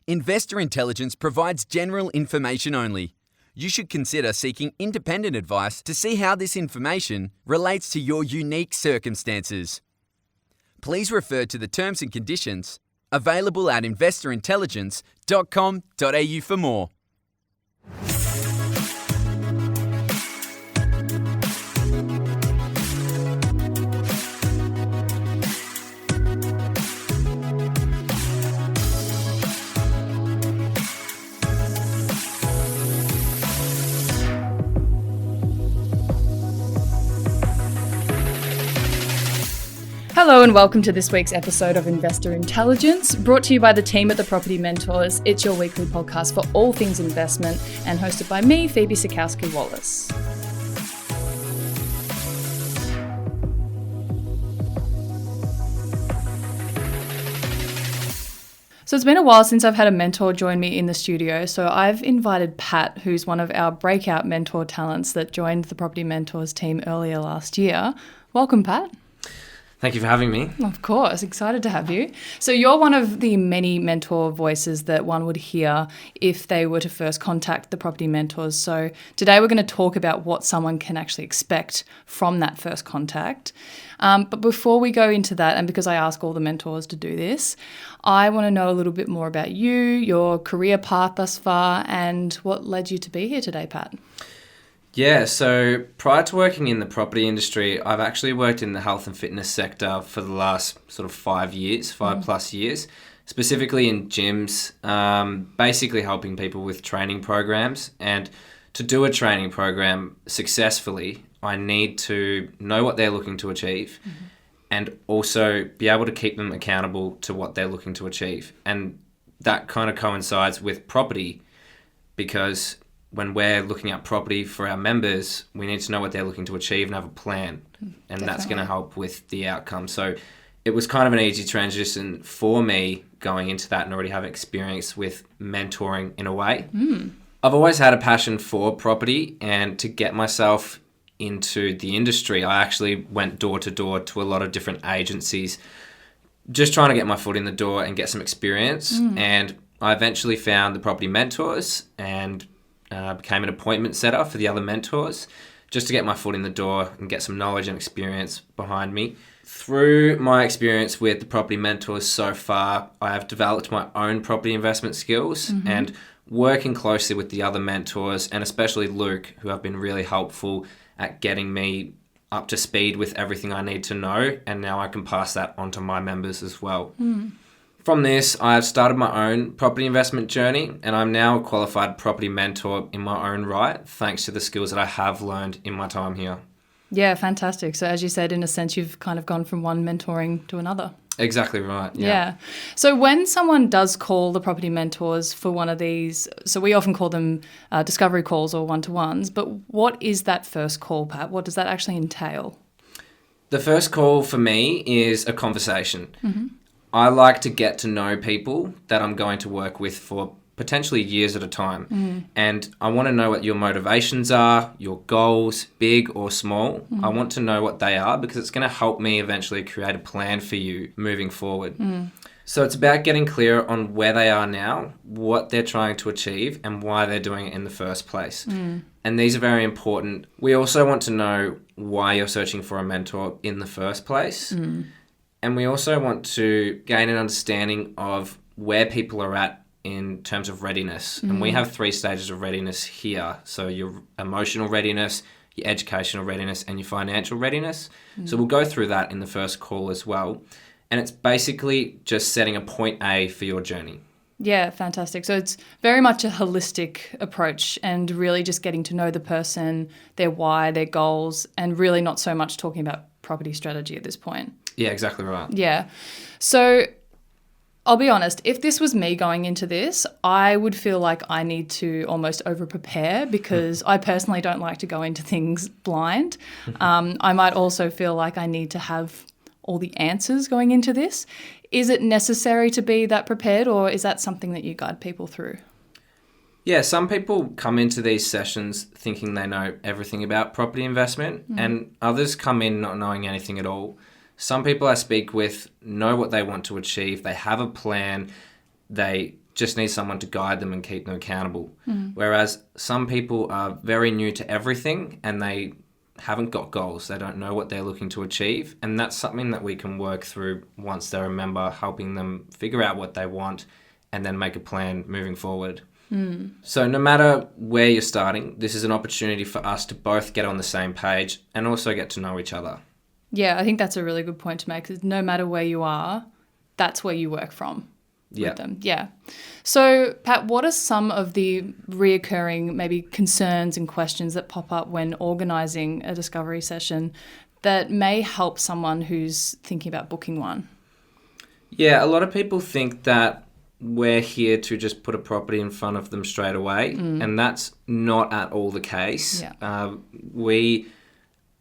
Investor Intelligence provides general information only. You should consider seeking independent advice to see how this information relates to your unique circumstances. Please refer to the terms and conditions available at investorintelligence.com.au for more. Hello and welcome to this week's episode of Investor Intelligence, brought to you by the team at the Property Mentors. It's your weekly podcast for all things investment and hosted by me, Phoebe Sikowski-Wallace. So it's been a while since I've had a mentor join me in the studio, so I've invited Pat, who's one of our breakout mentor talents that joined the Property Mentors team earlier last year. Welcome, Pat. Thank you for having me. Of course, excited to have you. So you're one of the many mentor voices that one would hear if they were to first contact the Property Mentors. So today we're going to talk about what someone can actually expect from that first contact. But before we go into that, and because I ask all the mentors to do this, I want to know a little bit more about you, your career path thus far, and what led you to be here today, Pat. Yeah, so prior to working in the property industry, I've actually worked in the health and fitness sector for the last sort of 5 plus years, specifically in gyms, basically helping people with training programs. And to do a training program successfully, I need to know what they're looking to achieve and also be able to keep them accountable to what they're looking to achieve. And that kind of coincides with property, because when we're looking at property for our members, we need to know what they're looking to achieve and have a plan. And Definitely. That's going to help with the outcome. So it was kind of an easy transition for me going into that and already having experience with mentoring in a way. I've always had a passion for property, and to get myself into the industry, I actually went door to door to a lot of different agencies, just trying to get my foot in the door and get some experience. And I eventually found the Property Mentors and became an appointment setter for the other mentors, just to get my foot in the door and get some knowledge and experience behind me. Through my experience with the Property Mentors so far, I have developed my own property investment skills, and working closely with the other mentors, and especially Luke, who have been really helpful at getting me up to speed with everything I need to know, and now I can pass that on to my members as well. From this, I've started my own property investment journey, and I'm now a qualified property mentor in my own right, thanks to the skills that I have learned in my time here. Yeah, fantastic. So as you said, in a sense, you've kind of gone from one mentoring to another. Exactly right. Yeah. So when someone does call the Property Mentors for one of these, so we often call them discovery calls or one-to-ones, but what is that first call, Pat? What does that actually entail? The first call for me is a conversation. I like to get to know people that I'm going to work with for potentially years at a time. And I want to know what your motivations are, your goals, big or small. I want to know what they are, because it's going to help me eventually create a plan for you moving forward. So it's about getting clear on where they are now, what they're trying to achieve, and why they're doing it in the first place. And these are very important. We also want to know why you're searching for a mentor in the first place. And we also want to gain an understanding of where people are at in terms of readiness. And we have 3 stages of readiness here. So your emotional readiness, your educational readiness, and your financial readiness. So we'll go through that in the first call as well. And it's basically just setting a point A for your journey. Yeah, fantastic. So it's very much a holistic approach, and really just getting to know the person, their why, their goals, and really not so much talking about property strategy at this point. Yeah, exactly right. Yeah. So I'll be honest, if this was me going into this, I would feel like I need to almost over-prepare, because I personally don't like to go into things blind. I might also feel like I need to have all the answers going into this. Is it necessary to be that prepared, or is that something that you guide people through? Yeah, some people come into these sessions thinking they know everything about property investment, and others come in not knowing anything at all. Some people I speak with know what they want to achieve. They have a plan. They just need someone to guide them and keep them accountable. Whereas some people are very new to everything and they haven't got goals. They don't know what they're looking to achieve. And that's something that we can work through once they're a member, helping them figure out what they want and then make a plan moving forward. So no matter where you're starting, this is an opportunity for us to both get on the same page and also get to know each other. Yeah, I think that's a really good point to make, because no matter where you are, that's where you work from. Yeah. With them. Yeah. So, Pat, what are some of the reoccurring maybe concerns and questions that pop up when organising a discovery session that may help someone who's thinking about booking one? Yeah, a lot of people think that we're here to just put a property in front of them straight away, and that's not at all the case. Yeah. We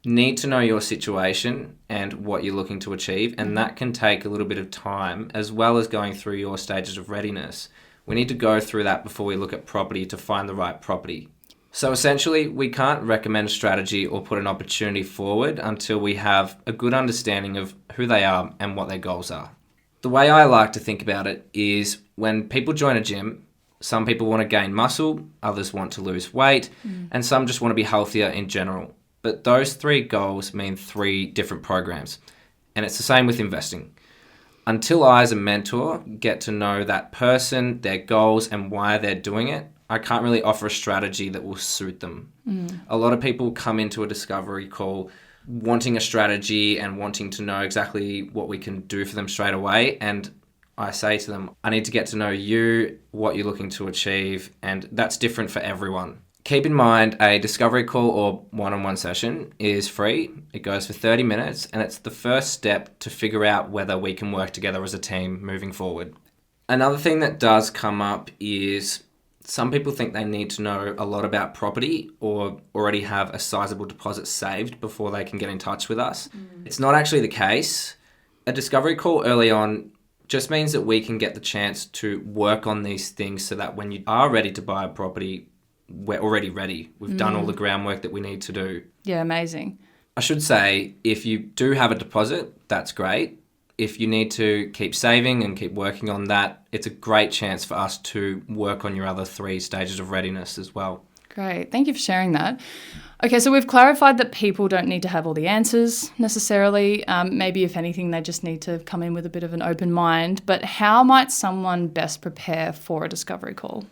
need to know your situation and what you're looking to achieve, and that can take a little bit of time, as well as going through your stages of readiness. We need to go through that before we look at property to find the right property. So essentially, we can't recommend a strategy or put an opportunity forward until we have a good understanding of who they are and what their goals are. The way I like to think about it is when people join a gym, some people want to gain muscle, others want to lose weight, and some just want to be healthier in general. But those three goals mean three different programs. And it's the same with investing. Until I, as a mentor, get to know that person, their goals, and why they're doing it, I can't really offer a strategy that will suit them. A lot of people come into a discovery call wanting a strategy and wanting to know exactly what we can do for them straight away. And I say to them, I need to get to know you, what you're looking to achieve, and that's different for everyone. Keep in mind, a discovery call or one-on-one session is free. It goes for 30 minutes, and it's the first step to figure out whether we can work together as a team moving forward. Another thing that does come up is some people think they need to know a lot about property or already have a sizable deposit saved before they can get in touch with us. It's not actually the case. A discovery call early on just means that we can get the chance to work on these things so that when you are ready to buy a property, we're already ready. We've done all the groundwork that we need to do. Yeah, amazing. I should say, if you do have a deposit, that's great. If you need to keep saving and keep working on that, it's a great chance for us to work on your other three stages of readiness as well. Great. Thank you for sharing that. Okay, so we've clarified that people don't need to have all the answers necessarily. Maybe, if anything, they just need to come in with a bit of an open mind. But how might someone best prepare for a discovery call?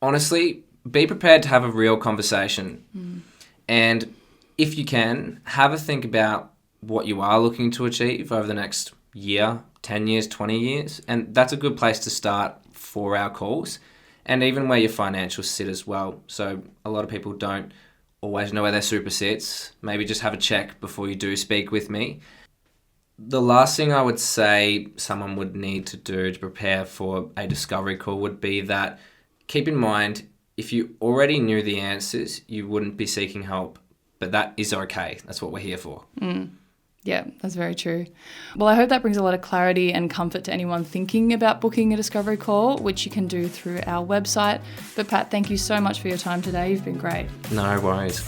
Honestly, be prepared to have a real conversation. And if you can, have a think about what you are looking to achieve over the next year, 10 years, 20 years. And that's a good place to start for our calls, and even where your financials sit as well. So a lot of people don't always know where their super sits. Maybe just have a check before you do speak with me. The last thing I would say someone would need to do to prepare for a discovery call would be that keep in mind, if you already knew the answers, you wouldn't be seeking help. But that is okay. That's what we're here for. Yeah, that's very true. Well, I hope that brings a lot of clarity and comfort to anyone thinking about booking a discovery call, which you can do through our website. But Pat, thank you so much for your time today. You've been great. No worries.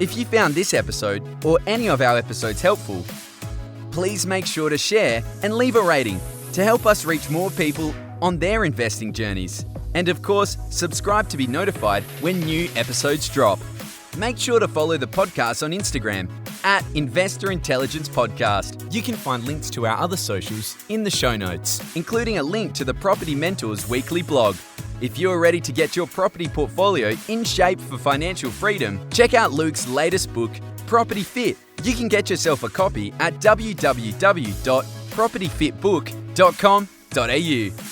If you found this episode or any of our episodes helpful, please make sure to share and leave a rating to help us reach more people on their investing journeys. And of course, subscribe to be notified when new episodes drop. Make sure to follow the podcast on Instagram at Investor Intelligence Podcast. You can find links to our other socials in the show notes, including a link to the Property Mentors weekly blog. If you're ready to get your property portfolio in shape for financial freedom, check out Luke's latest book, Property Fit. You can get yourself a copy at www.propertyfitbook.com.au.